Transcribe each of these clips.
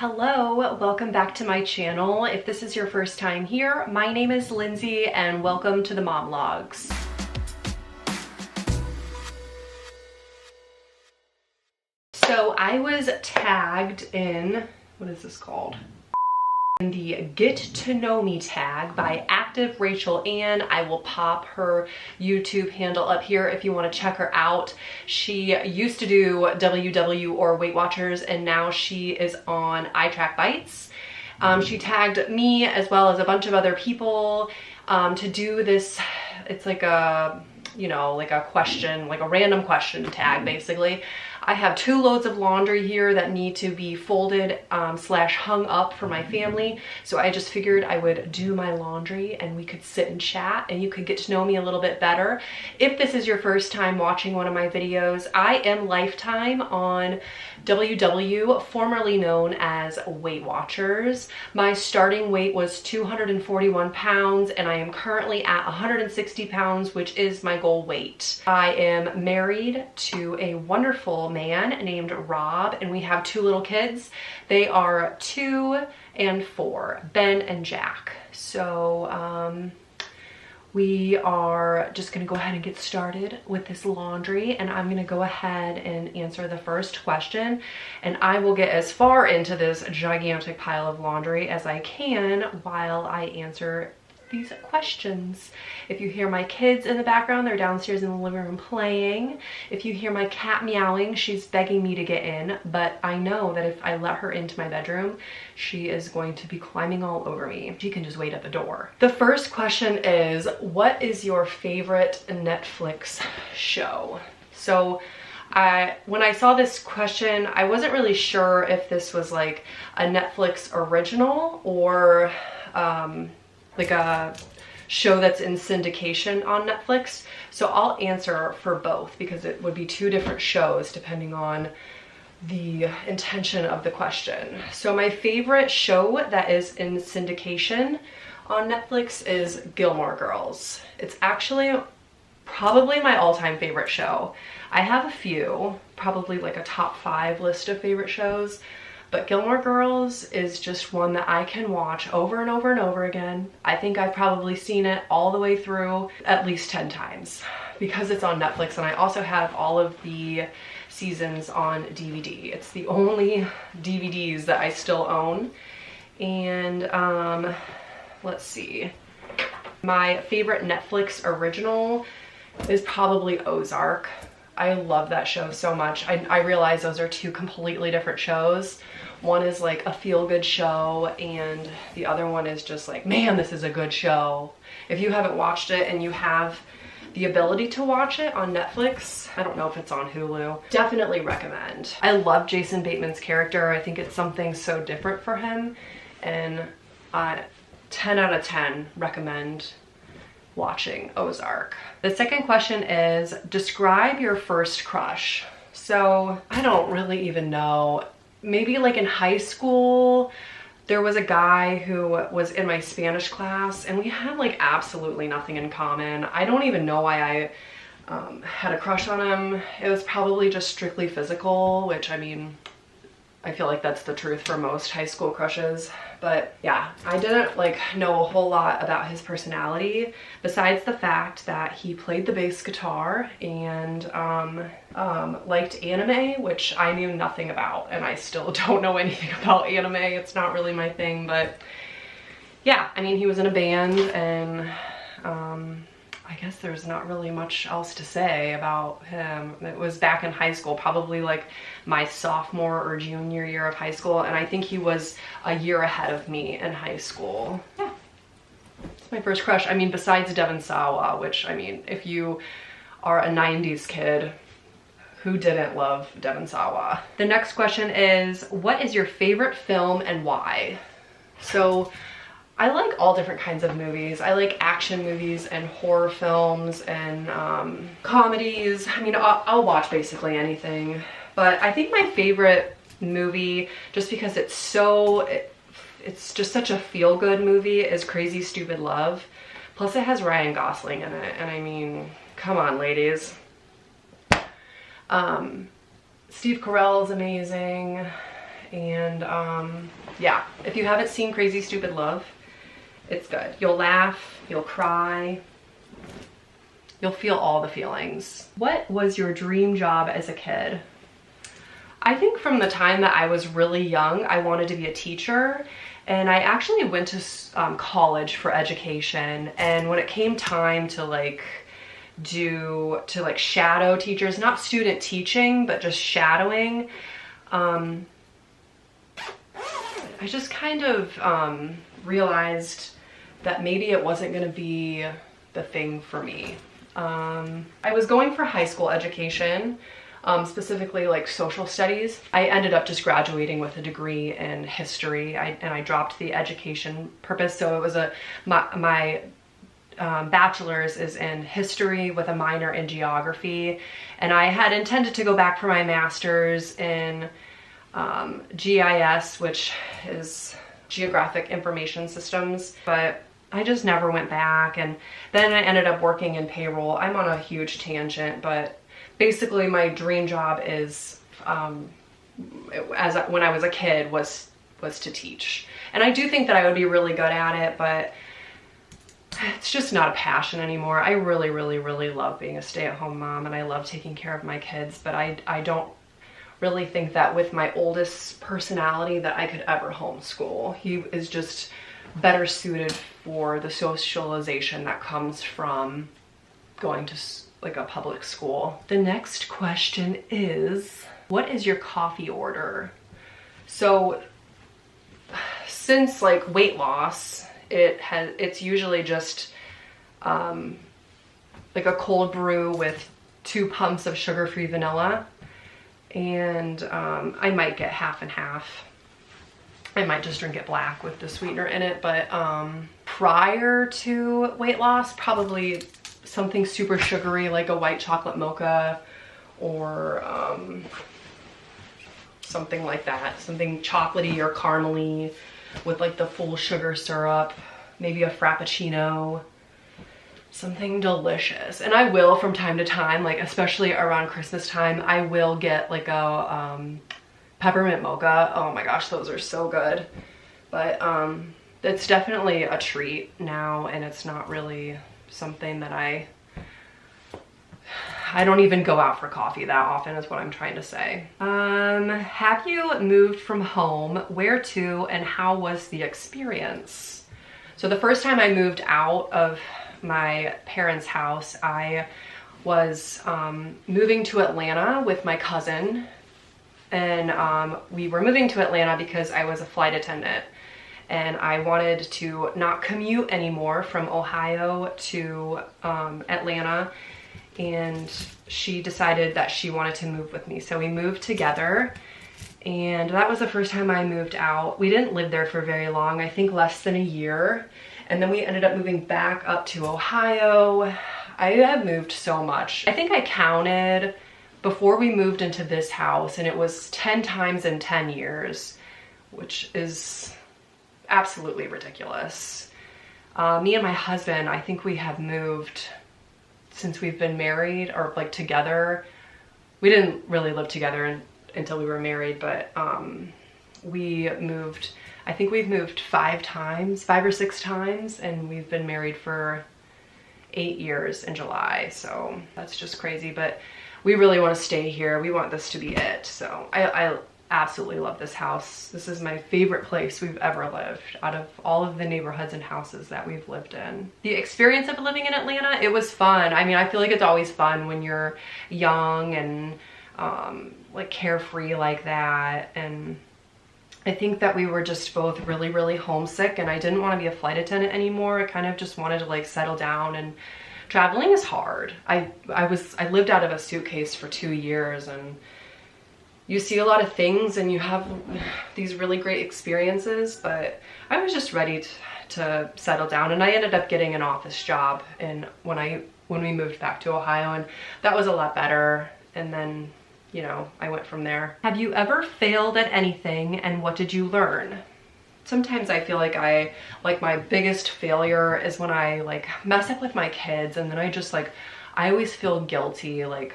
Hello, welcome back to my channel. If this is your first time here, my name is Lindsay and welcome to the Momlogs. So I was tagged in, what is this called? In the Get to Know Me tag by Active Rachel Ann. I will pop her YouTube handle up here if you want to check her out. She used to do WW or Weight Watchers, and now she is on iTrack Bites. She tagged me as well as a bunch of other people to do this. It's like a, like a question, like a random question tag basically. I have 2 loads of laundry here that need to be folded slash hung up for my family. So I just figured I would do my laundry and we could sit and chat and you could get to know me a little bit better. If this is your first time watching one of my videos, I am lifetime on WW, formerly known as Weight Watchers. My starting weight was 241 pounds and I am currently at 160 pounds, which is my goal weight. I am married to a wonderful man named Rob, and we have 2 little kids. They are 2 and 4, Ben and Jack. So we are just gonna go ahead and get started with this laundry, and I'm gonna go ahead and answer the first question, and I will get as far into this gigantic pile of laundry as I can while I answer these questions. If you hear my kids in the background, they're downstairs in the living room playing. If you hear my cat meowing, she's begging me to get in, but I know that if I let her into my bedroom, she is going to be climbing all over me. She can just wait at the door. The first question is, what is your favorite Netflix show? So when I saw this question, I wasn't really sure if this was like a Netflix original or like a show that's in syndication on Netflix. So I'll answer for both because it would be 2 different shows depending on the intention of the question. So my favorite show that is in syndication on Netflix is Gilmore Girls. It's actually probably my all-time favorite show. I have a few, probably like a top 5 list of favorite shows, but Gilmore Girls is just one that I can watch over and over and over again. I think I've probably seen it all the way through at least 10 times because it's on Netflix, and I also have all of the seasons on DVD. It's the only DVDs that I still own. And let's see. My favorite Netflix original is probably Ozark. I love that show so much. I realize those are 2 completely different shows. One is like a feel-good show and the other one is just like, man, this is a good show. If you haven't watched it and you have the ability to watch it on Netflix, I don't know if it's on Hulu, definitely recommend. I love Jason Bateman's character. I think it's something so different for him, and 10 out of 10 recommend watching Ozark. The second question is, describe your first crush. So I don't really even know. Maybe like in high school, there was a guy who was in my Spanish class and we had like absolutely nothing in common. I don't even know why I had a crush on him. It was probably just strictly physical, which I mean, I feel like that's the truth for most high school crushes. But yeah, I didn't like know a whole lot about his personality besides the fact that he played the bass guitar and liked anime, which I knew nothing about, and I still don't know anything about anime. It's not really my thing, but yeah, I mean, he was in a band, and I guess there's not really much else to say about him. It was back in high school, probably like my sophomore or junior year of high school, and I think he was a year ahead of me in high school. Yeah, it's my first crush. I mean, besides Devon Sawa, which, I mean, if you are a 90s kid, who didn't love Devon Sawa? The next question is, what is your favorite film and why? So I like all different kinds of movies. I like action movies and horror films and comedies. I mean, I'll watch basically anything. But I think my favorite movie, just because it's just such a feel-good movie, is Crazy Stupid Love. Plus it has Ryan Gosling in it, and I mean, come on, ladies. Steve Carell is amazing. And yeah, if you haven't seen Crazy Stupid Love, it's good. You'll laugh, you'll cry, you'll feel all the feelings. What was your dream job as a kid? I think from the time that I was really young, I wanted to be a teacher, and I actually went to college for education. And when it came time to like shadow teachers, not student teaching, but just shadowing, I just kind of realized that maybe it wasn't going to be the thing for me. I was going for high school education, specifically like social studies. I ended up just graduating with a degree in history, and I dropped the education purpose. So it was my bachelor's is in history with a minor in geography, and I had intended to go back for my master's in GIS, which is Geographic Information Systems, but I just never went back. And then I ended up working in payroll. I'm on a huge tangent, but basically my dream job is, when I was a kid, was to teach. And I do think that I would be really good at it, but it's just not a passion anymore. I really, really, really love being a stay-at-home mom, and I love taking care of my kids, but I don't really think that with my oldest personality that I could ever homeschool. He is just better suited for the socialization that comes from going to like a public school. The next question is, what is your coffee order? So since like weight loss, it's usually just like a cold brew with 2 pumps of sugar-free vanilla, and I might get half and half. I might just drink it black with the sweetener in it, but prior to weight loss, probably something super sugary like a white chocolate mocha, or something like that, something chocolatey or caramely with like the full sugar syrup, maybe a frappuccino, something delicious. And I will from time to time, like especially around Christmas time, I will get like a peppermint mocha. Oh my gosh, those are so good. But it's definitely a treat now, and it's not really something that I don't even go out for coffee that often, is what I'm trying to say. Have you moved from home? Where to, and how was the experience? So the first time I moved out of my parents' house, I was moving to Atlanta with my cousin, and we were moving to Atlanta because I was a flight attendant, and I wanted to not commute anymore from Ohio to Atlanta, and she decided that she wanted to move with me. So we moved together, and that was the first time I moved out. We didn't live there for very long, I think less than a year, and then we ended up moving back up to Ohio. I have moved so much. I think I counted before we moved into this house, and it was 10 times in 10 years, which is absolutely ridiculous. Me and my husband, I think we have moved since we've been married, or like together. We didn't really live together until we were married, but we moved, I think we've moved 5 or 6 times, and we've been married for 8 years in July. So that's just crazy, but we really want to stay here. We want this to be it. So I absolutely love this house. This is my favorite place we've ever lived out of all of the neighborhoods and houses that we've lived in. The experience of living in Atlanta, it was fun. I mean, I feel like it's always fun when you're young and like carefree like that. And I think that we were just both really, really homesick, and I didn't want to be a flight attendant anymore. I kind of just wanted to like settle down, and traveling is hard. I lived out of a suitcase for 2 years, and you see a lot of things and you have these really great experiences, but I was just ready to settle down, and I ended up getting an office job when we moved back to Ohio, and that was a lot better. And then, you know, I went from there. Have you ever failed at anything, and what did you learn? Sometimes I feel like my biggest failure is when I like mess up with my kids, and then I always feel guilty, like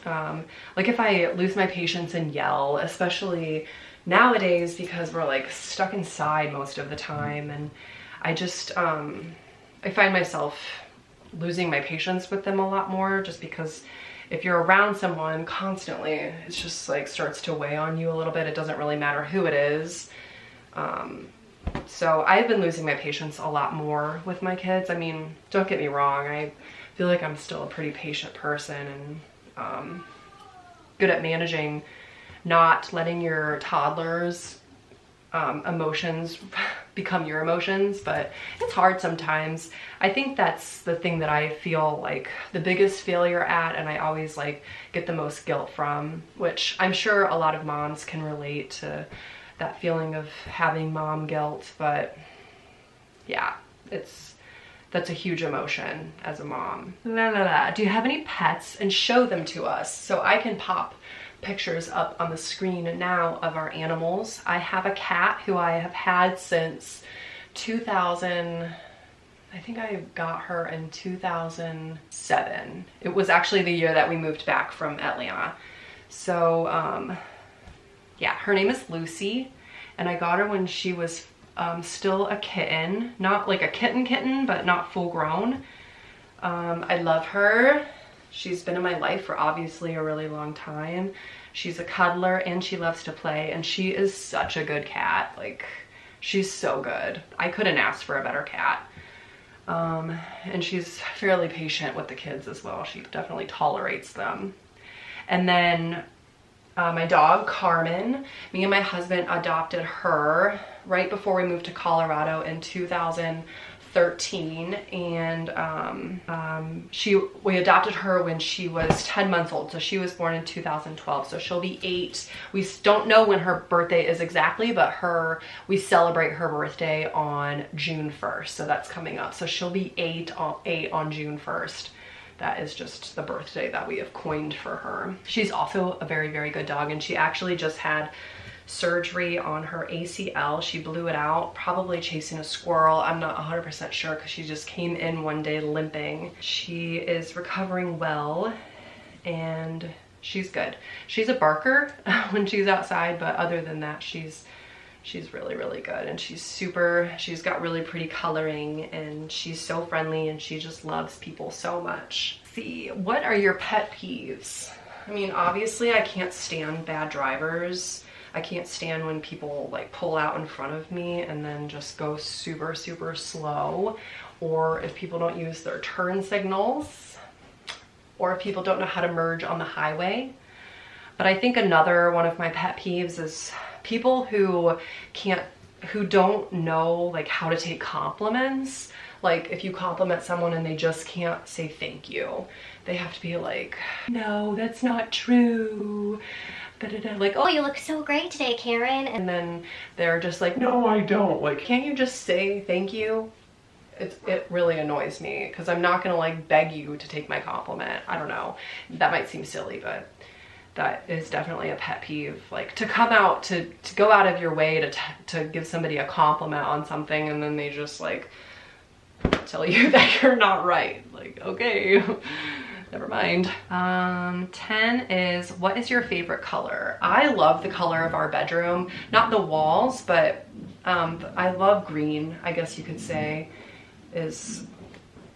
if I lose my patience and yell, especially nowadays, because we're like stuck inside most of the time, and I just, I find myself losing my patience with them a lot more, just because if you're around someone constantly, it's just like starts to weigh on you a little bit. It doesn't really matter who it is. So I've been losing my patience a lot more with my kids. I mean, don't get me wrong, I feel like I'm still a pretty patient person, and good at managing not letting your toddlers emotions become your emotions, but it's hard sometimes. I think that's the thing that I feel like the biggest failure at, and I always like get the most guilt from, which I'm sure a lot of moms can relate to that feeling of having mom guilt. But yeah, that's a huge emotion as a mom. La la la. Do you have any pets? And show them to us so I can pop pictures up on the screen now of our animals. I have a cat who I have had since 2000. I think I got her in 2007. It was actually the year that we moved back from Atlanta. So yeah, her name is Lucy, and I got her when she was still a kitten. Not like a kitten, but not full grown. I love her. She's been in my life for obviously a really long time. She's a cuddler and she loves to play, and she is such a good cat. Like, she's so good. I couldn't ask for a better cat. And she's fairly patient with the kids as well. She definitely tolerates them. And then my dog, Carmen, me and my husband adopted her right before we moved to Colorado in 2013, and we adopted her when she was 10 months old, so she was born in 2012, so she'll be 8. We don't know when her birthday is exactly, but we celebrate her birthday on June 1st, so that's coming up. So she'll be 8 on June 1st. That is just the birthday that we have coined for her. She's also a very, very good dog, and she actually just had surgery on her ACL. She blew it out, probably chasing a squirrel. I'm not 100% sure because she just came in one day limping. She is recovering well, and she's good. She's a barker when she's outside, but other than that, she's really, really good. And she's got really pretty coloring, and she's so friendly, and she just loves people so much. Let's see, what are your pet peeves? I mean, obviously I can't stand bad drivers. I can't stand when people like pull out in front of me and then just go super, super slow, or if people don't use their turn signals, or if people don't know how to merge on the highway. But I think another one of my pet peeves is people who don't know like how to take compliments. Like if you compliment someone and they just can't say thank you, they have to be like, no, that's not true. Da-da-da. Like, oh, you look so great today, Karen. And then they're just like, no, I don't. Like, can't you just say thank you? It really annoys me, because I'm not gonna like beg you to take my compliment. I don't know. That might seem silly, but that is definitely a pet peeve. Like to come out, to go out of your way to give somebody a compliment on something, and then they just like tell you that you're not right. Like, okay. Never mind. 10 is, what is your favorite color? I love the color of our bedroom. Not the walls, but I love green, I guess you could say, is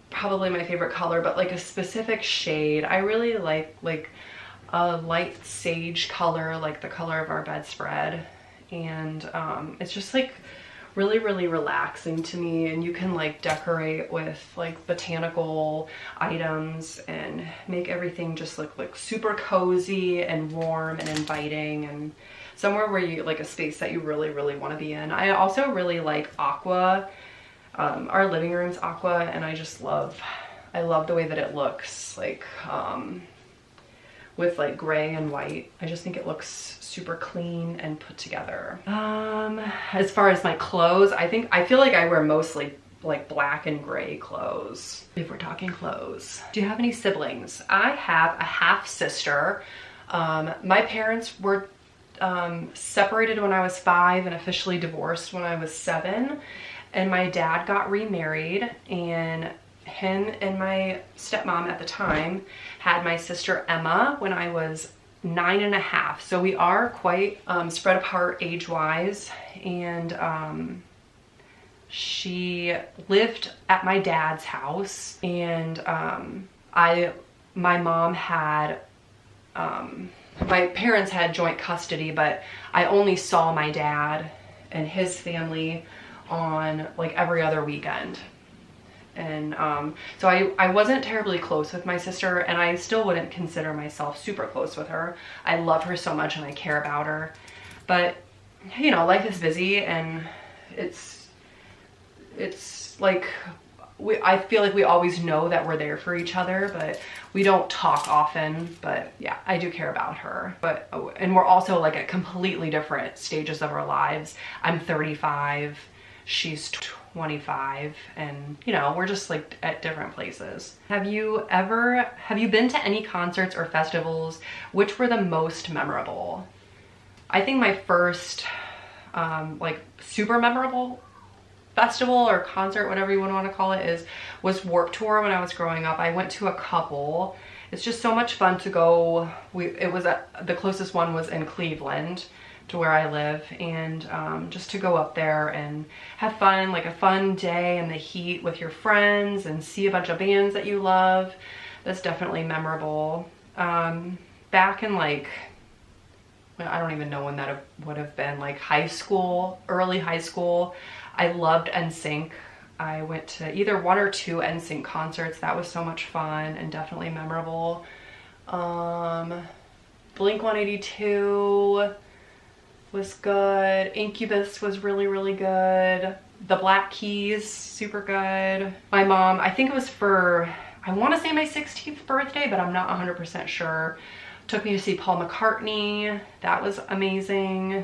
probably my favorite color, but like a specific shade. I really like a light sage color, like the color of our bedspread. And it's just like really, really relaxing to me, and you can like decorate with like botanical items and make everything just look like super cozy and warm and inviting, and somewhere where you like a space that you really, really want to be in. I also really like aqua. Our living room's aqua, and I love the way that it looks, like with like gray and white. I just think it looks super clean and put together. As far as my clothes, I feel like I wear mostly like black and gray clothes, if we're talking clothes. Do you have any siblings? I have a half sister. My parents were separated when I was 5 and officially divorced when I was 7. And my dad got remarried, and him and my stepmom at the time had my sister Emma when I was 9.5. So we are quite spread apart age-wise, and she lived at my dad's house, and my mom had, my parents had joint custody, but I only saw my dad and his family on like every other weekend. And so I wasn't terribly close with my sister, and I still wouldn't consider myself super close with her. I love her so much and I care about her, but you know, life is busy, and it's like I feel like we always know that we're there for each other, but we don't talk often. But yeah, I do care about her. But and we're also like at completely different stages of our lives. I'm 35, she's 25, and you know, we're just like at different places. Have you been to any concerts or festivals? Which were the most memorable? I think my first like super memorable festival or concert, whatever you want to call it, was Warped Tour when I was growing up. I went to a couple. It's just so much fun to go. The closest one was in Cleveland to where I live, and just to go up there and have fun, like a fun day in the heat with your friends and see a bunch of bands that you love. That's definitely memorable. Back in like, I don't even know when that would have been, like high school, early high school, I loved NSYNC. I went to either 1 or 2 NSYNC concerts. That was so much fun and definitely memorable. Blink-182 was good. Incubus was really, really good. The Black Keys, super good. My mom, I think it was for, I want to say my 16th birthday, but I'm not 100% sure, took me to see Paul McCartney. That was amazing.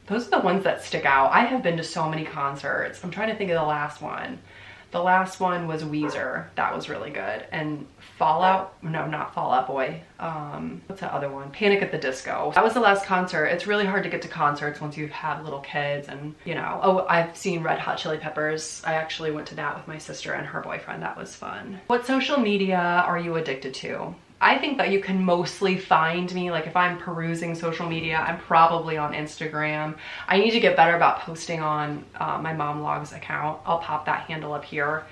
Those are the ones that stick out. I have been to so many concerts. I'm trying to think of the last one. The last one was Weezer. That was really good. And not Fall Out Boy. What's that other one? Panic at the Disco. That was the last concert. It's really hard to get to concerts once you have little kids, and you know. Oh, I've seen Red Hot Chili Peppers. I actually went to that with my sister and her boyfriend. That was fun. What social media are you addicted to? I think that you can mostly find me, like if I'm perusing social media, I'm probably on Instagram. I need to get better about posting on my Momlogs account. I'll pop that handle up here.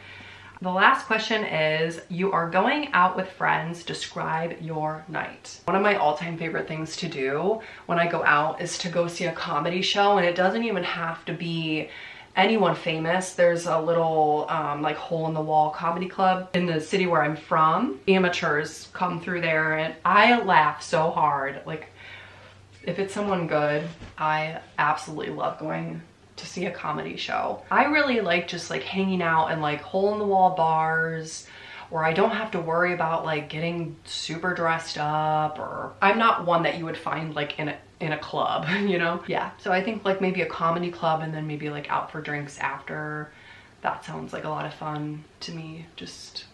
The last question is, you are going out with friends, describe your night. One of my all-time favorite things to do when I go out is to go see a comedy show, and it doesn't even have to be anyone famous. There's a little like hole-in-the-wall comedy club in the city where I'm from. Amateurs come through there, and I laugh so hard. Like if it's someone good, I absolutely love going to see a comedy show. I really like just like hanging out in like hole-in-the-wall bars where I don't have to worry about like getting super dressed up, or I'm not one that you would find like in a club, you know? Yeah, so I think like maybe a comedy club and then maybe like out for drinks after. That sounds like a lot of fun to me. Just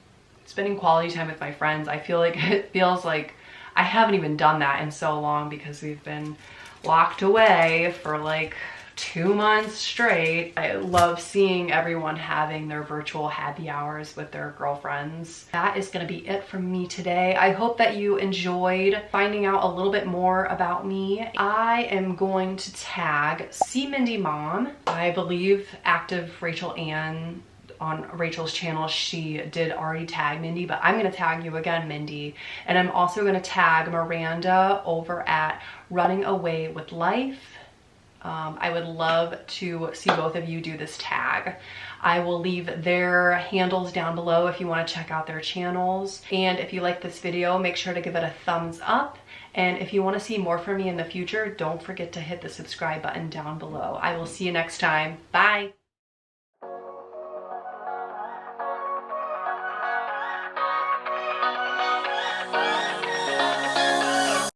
spending quality time with my friends. I feel like it feels like I haven't even done that in so long because we've been locked away for like 2 months straight. I love seeing everyone having their virtual happy hours with their girlfriends. That is going to be it from me today. I hope that you enjoyed finding out a little bit more about me. I am going to tag See Mindy Mom. I believe active Rachel Ann on Rachel's channel, she did already tag Mindy, but I'm going to tag you again, Mindy. And I'm also going to tag Miranda over at Running Away with Life. I would love to see both of you do this tag. I will leave their handles down below if you want to check out their channels. And if you like this video, make sure to give it a thumbs up. And if you want to see more from me in the future, don't forget to hit the subscribe button down below. I will see you next time. Bye.